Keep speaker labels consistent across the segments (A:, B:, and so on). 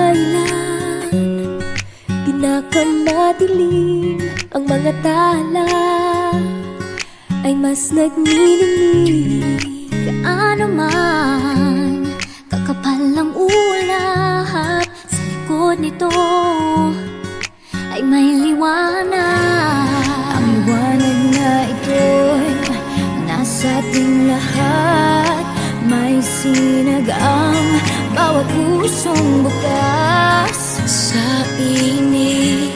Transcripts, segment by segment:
A: kailan pinakamadilim ang mga tala ay mas nagniningning.
B: Gaano man kakapal ang ulap, sa likod nito ay may liwanag.
A: Ang liwanag na ito'y nasa ating lahat. May sinag ang bawat pusong bukas.
C: Sa init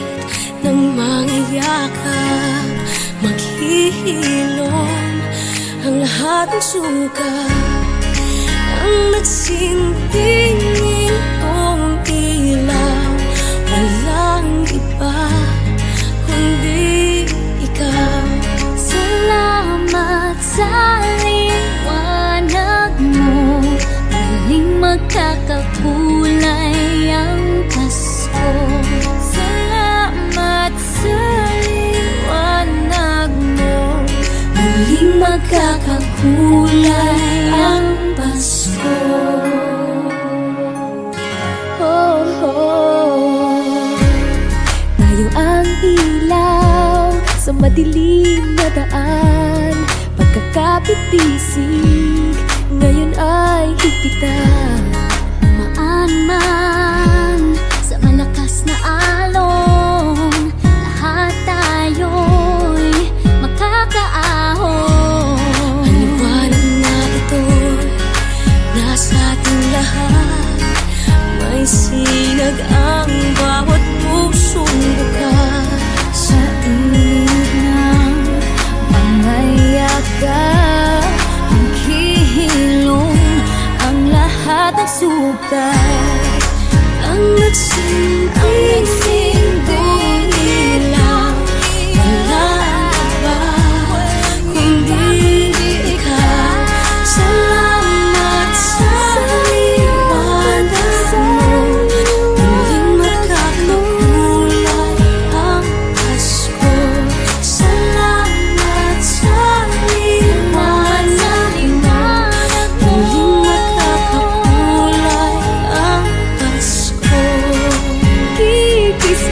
C: ng mga yakap, maghihilom ang lahat ng suka. Ang nagsintingin kong ilaw, walang iba kundi ikaw.
B: Salamat sa liwanag mo, muling magkakakulay ang Pasko.
A: Salamat sa liwanag mo, muling magkakakulay ang Pasko. Oh, oh. Tayo ang ilaw sa madilim na daan. Pagkakapitisig ngayon ay higpitan.
B: Maan man sa malakas na alon, lahat tayo'y makakaahon.
C: Ang liwanag na ito'y nasa ating lahat. May sinag ang bawat pusong bukas.
A: Sa init ng mga yakap, maghihilom ang lahat ng sukat.
C: Ang nagsinting kong ilaw, walang iba kundi ikaw. Salamat sa liwanag mo, muling magkakakulay ang Pasko. Salamat sa liwanag mo, muling magkakakulay ang Pasko.
A: Kikis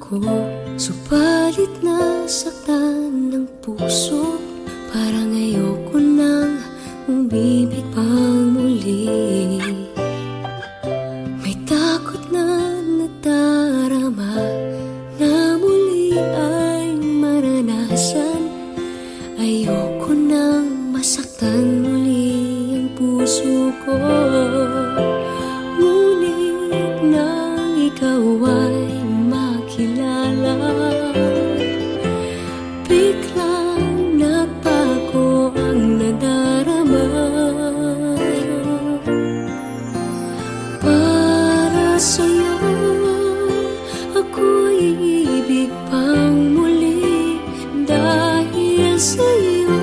C: ako. Subalit nasaktan ng puso, parang ayoko nang umibig pang muli. May takot na nadarama na muli ay maranasan. Ayoko nang masaktan muli ang puso ko. Ngunit nang ikaw ay makilala, biglang nagbago ang nadarama. Para sa'yo ako'y iibig pang muli. Dahil sa'yo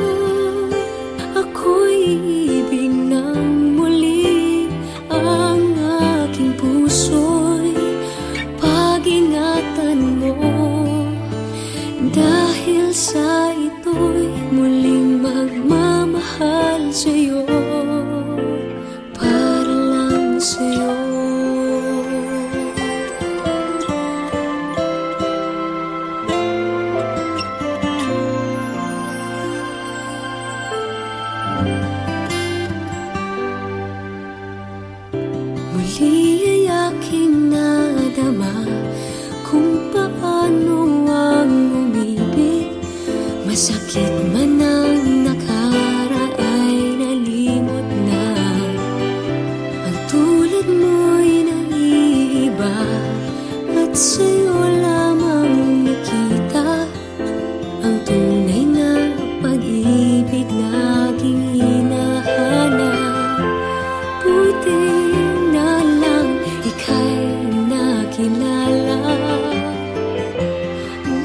C: ako'y iibig ng muli. Ang aking puso'y pag-ingatan mo. Dahil sa ito'y muling magmamahal sa'yo, para lang sa'yo. Muli ay aking nadama kung paano ang umibig. Masakit man ang nakaraay nalimot na. Ang tulad mo'y naiiba at sa'yo lamang nakita ang tunay na pag-ibig na aking hinahanap. Buti na lang ika'y nakilala.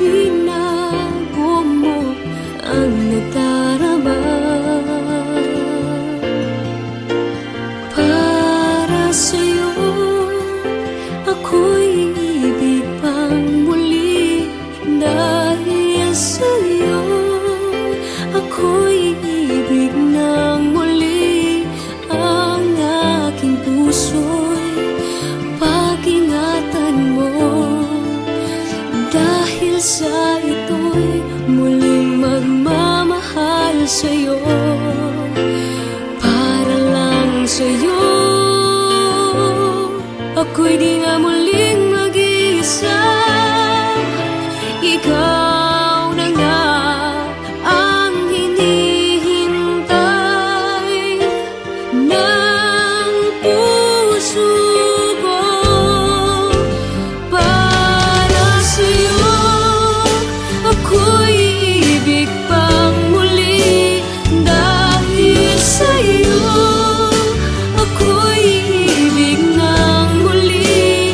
C: Binago mo ang nadarama. Para sa'yo ako'y iibig pang muli. Dahil sa'yo ako'y iibig ng muli. Ang aking puso'y pag-ingatan mo. Dahil sa ito'y muling magmamahal sa'yo, para lang sa'yo. Ako'y di na muling mag-iisa. Ikaw na nga ang hinihintay ng puso ko. Para sa'yo ako'y iibig pang muli. Dahil sa'yo ako'y iibig ng muli.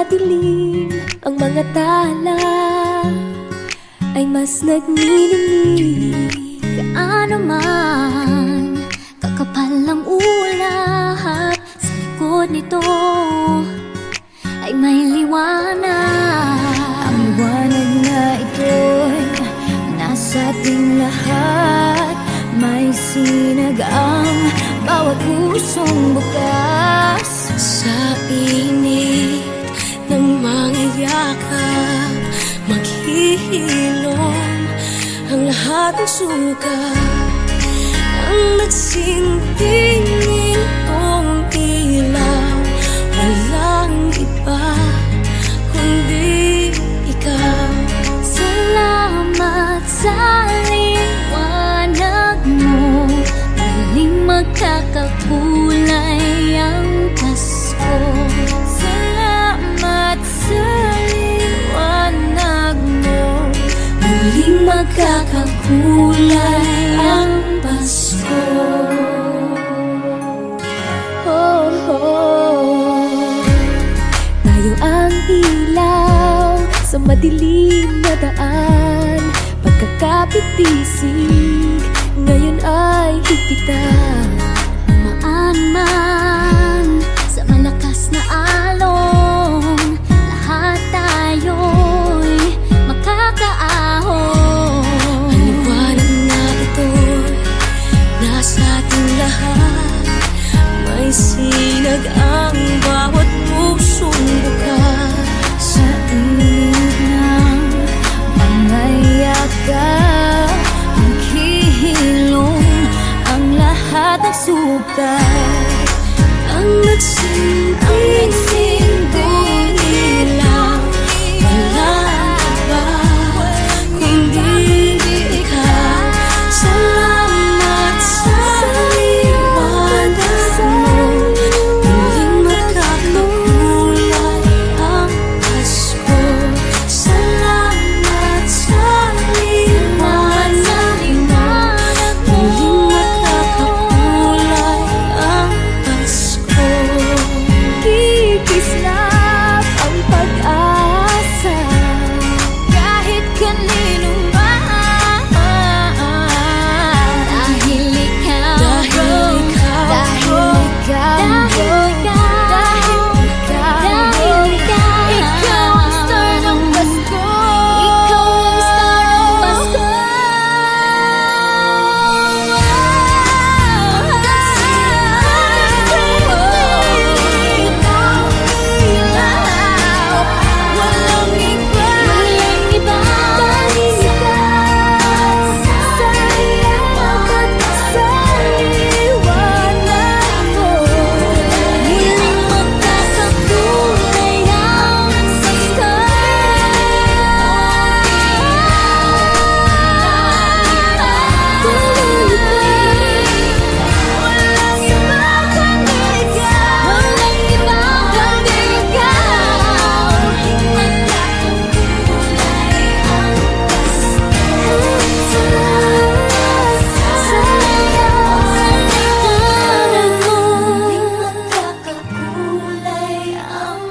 A: madilim ang mga tala ay mas nagniningning.
B: Gaano man kakapal ang ulap, sa likod nito ay may liwanag.
A: Ang liwanag na ito'y nasa ating lahat. May sinag ang bawat pusong bukas.
C: Sa init ng mga yakap, maghihilom ang lahat ng sugat. Ang nagsintingin kong ilaw, walang iba kundi ikaw.
B: Salamat sa liwanag mo, muling magkakakulay ang Pasko.
A: Salamat sa liwanag mo, muling magkakakulay ang Pasko. Oh, oh. Tayo ang ilaw sa madilim na daan. Pagkakapitisig, ngayon ay higpitan.
B: Dumaan man sa malakas na alon, lahat tayo'y makakaahon.
C: Ang liwanag na ito'y nasa ating lahat. May sinag ang bawat pusong bukas.
A: Sa init ng mga yakap, maghihilom ang lahat ng sugat.
C: Ang nagsintingin ilaw, walang iba kundi ikaw. Salamat sa liwanag mo, muling magkakakulay ang Pasko. Salamat sa liwanag mo, muling magkakakulay ang Pasko.
A: Kikislap ang pag-asa kahit kanino man.
B: Dahil ikaw,
C: Dahil ikaw,
A: Dahil ikaw ang star ng Pasko.
B: ikaw ang star ng Pasko.
A: Walang iba,
B: Walang iba
A: dahil ikaw sa liwanag mo,
B: muling magkakakulay ang Pasko.
A: walang iba kundi ikaw.
B: Walang iba kundi ikaw. Magkakakulay ang
C: muling magkakakulay ang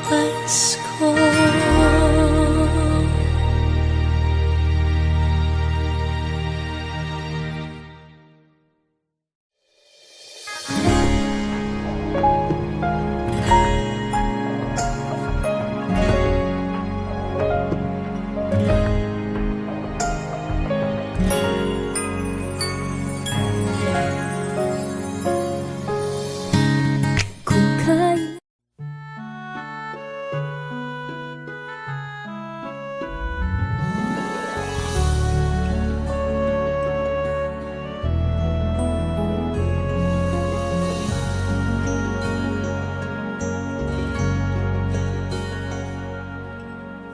C: Pasko.
A: Kung kailan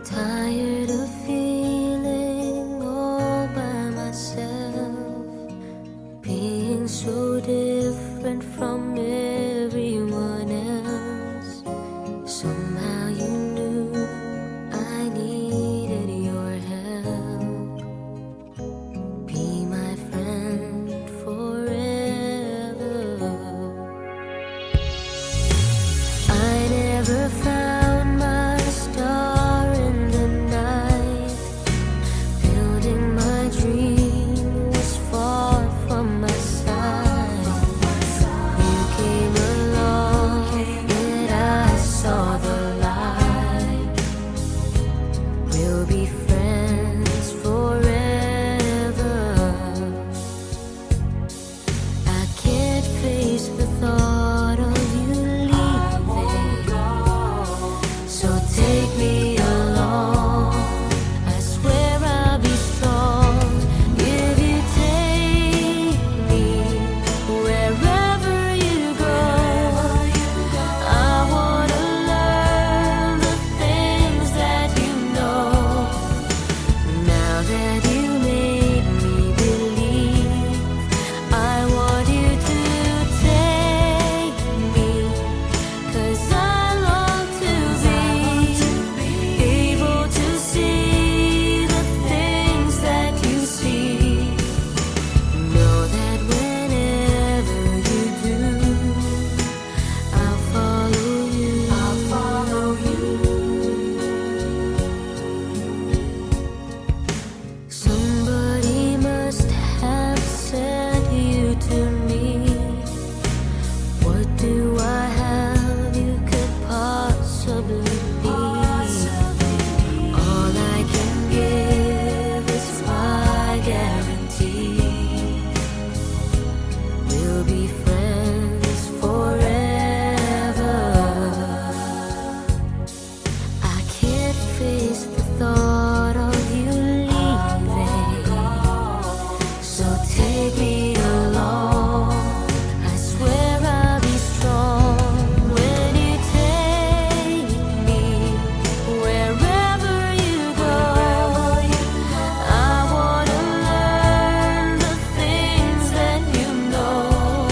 C: Tired of feeling all by myself, being so different from everyone else. Somehow you knew I needed your help. Be my friend
A: take me along. I swear I'll be strong when you take me wherever you go. I wanna learn the things that you know.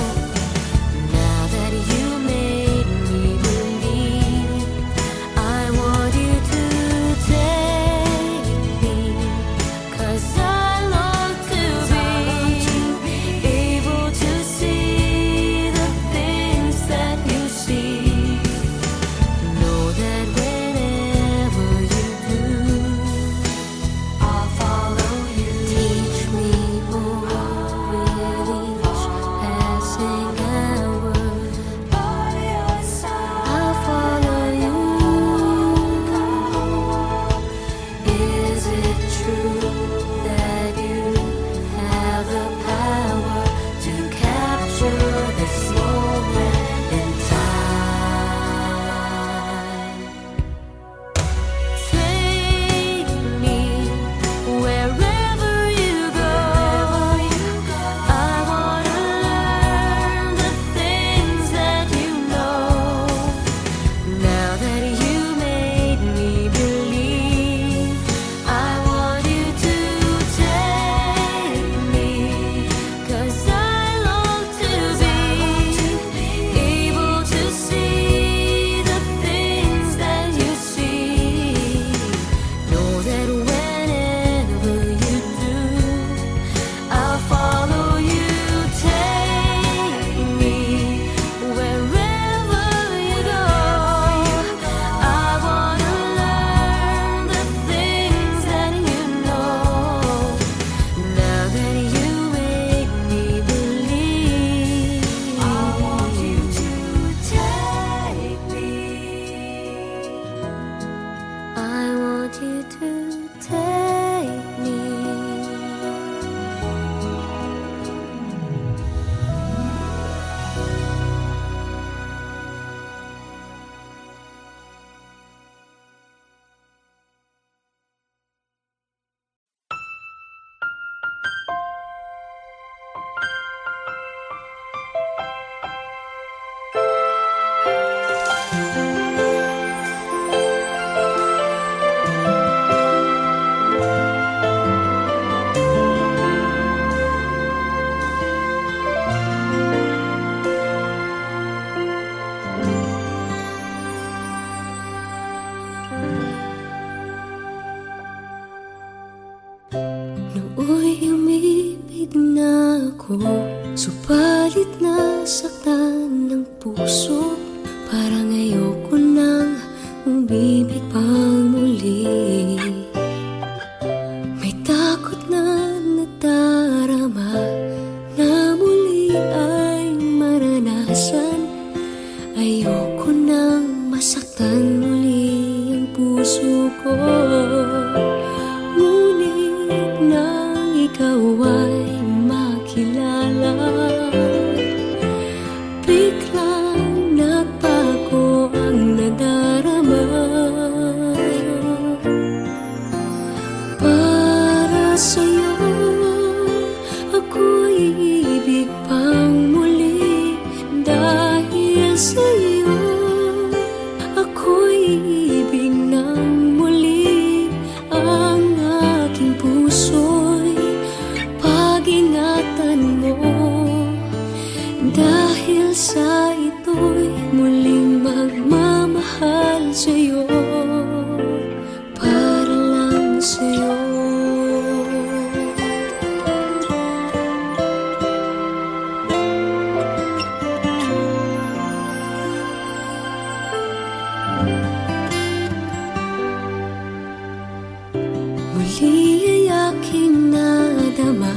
A: Now that you made me believe, I want you to take me, 'cause I long to be able to see the things that you see. Know that whenever you do, I'll follow you. Teach me more with each passing hour. I'll follow you. Is it true that you have the power to capture this moment in time? Take me wherever you go. I wanna learn the things that you know. Now that you made me believe, I want you to take me, 'cause I long to be able to see the things that you see. Know that whenever you do, I'll follow you. Take me wherever you go. I wanna learn the things that you know. Now that you make me believe, I want you to take me. I want you to take me. Nooy umibig na ako, subalit nasaktan ng puso. Parang ayoko nang umibig pang muli. May takot na nadarama na muli ay maranasan. Ayoko nang masaktan muli ang puso ko. Ngunit nang ikaw ay makilala, biglang nagbago ang nadarama. Para sa'yo, ako'y ibig pang muli. Dahil sa'yo, ako'y ibig ng muli. Ang aking puso'y pag-ingatan mo. Dahil sa ito'y muling magmamahal sa'yo, para lang sa'yo. Muli ay aking nadama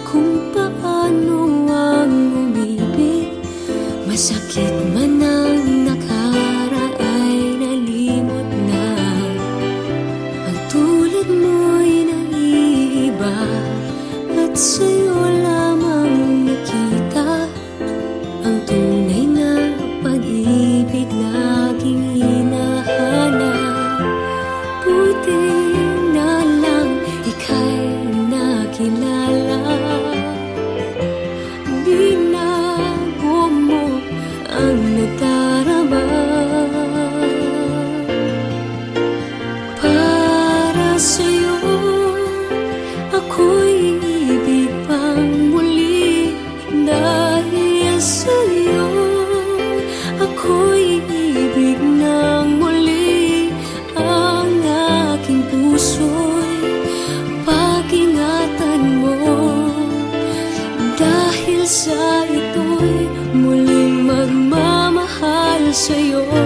A: kung paano ang umibig. Masakit man ang nakaray, nalimot na. Ang tulad mo'y naiiba, at sa'yo lamang nakita ang tunay na pag-ibig laging hinahanap. Buti na lang ika'y nakilala.
C: Dahil sa ito'y muling magmamahal sa'yo.